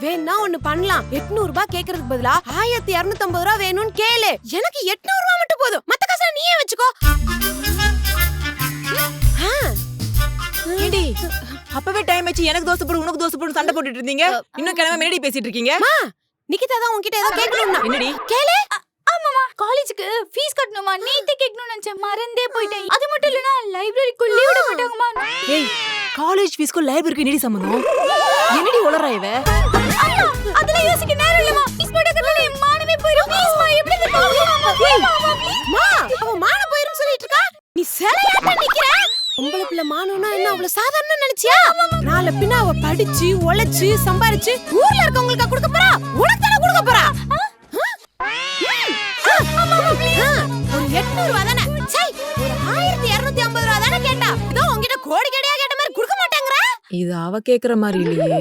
வேணா ஒண்ணு பண்ணலாம். 800 ரூபாய் கேக்குறதுக்கு பதிலா 1250 ரூபாய் வேணும்னு கேளு. எனக்கு 800 ரூபாய் மட்டும் போதும். மத்த காசை நீயே வச்சுக்கோ. ஏண்டி அப்பவே டைம் ஆச்சு, எனக்கு தோசை போடு உனக்கு தோசை போடு சண்டை போட்டுட்டு இருந்தீங்க. இன்னும் கிளம்ப மேடி பேசிட்டு இருக்கீங்க. நிகிதா தான் உன்கிட்ட ஏதோ கேட்கணும்னா. என்னடி? கேளு. ஆமாமா, காலேஜுக்கு ஃபீஸ் கட்டணுமா, நீட்டே கேட்கணும்னு நினைச்சேன், மறந்தே போயிட்டேன். அது மட்டும் இல்லனா லைப்ரரிக்குள்ளே விட மாட்டாங்கமா. ஏய், காலேஜ் ஃபீஸ்க்கு லைப்ரரிக்கு என்னடி சம்பந்தம்? என்னடி உளறா இவ? அதெல்லாம் யோசிக்க நேரம் இல்லமா. ஃபீஸ் போட கட்டல மானமே போயிரும். ப்ளீஸ் மா, எப்படி மா, அவ மான போயிரும் சொல்லிட்டு இருக்கா. நீ சேலையாட்ட நிக்கிற. உங்கள பிள்ளை மானம்னா என்ன அவ்வளவு சாதாரண நினைச்சியா? நாளை பின்ன அவ படிச்சு உழைச்சு சம்பாரிச்சு ஊர்ல இருக்கவங்களுக்கு கொடுக்க போறா. உனக்கு தான கொடுக்க போறா. ஒரு 800 ரூபாய் தானே. சை, ஒரு 1250 ரூபாய் தானே கேட்டா. இதோ உன்கிட்ட கோடி கோடியா கேட்ட மாதிரி கொடுக்க மாட்டேங்கற. இது அவ கேக்குற மாதிரி இல்லையே.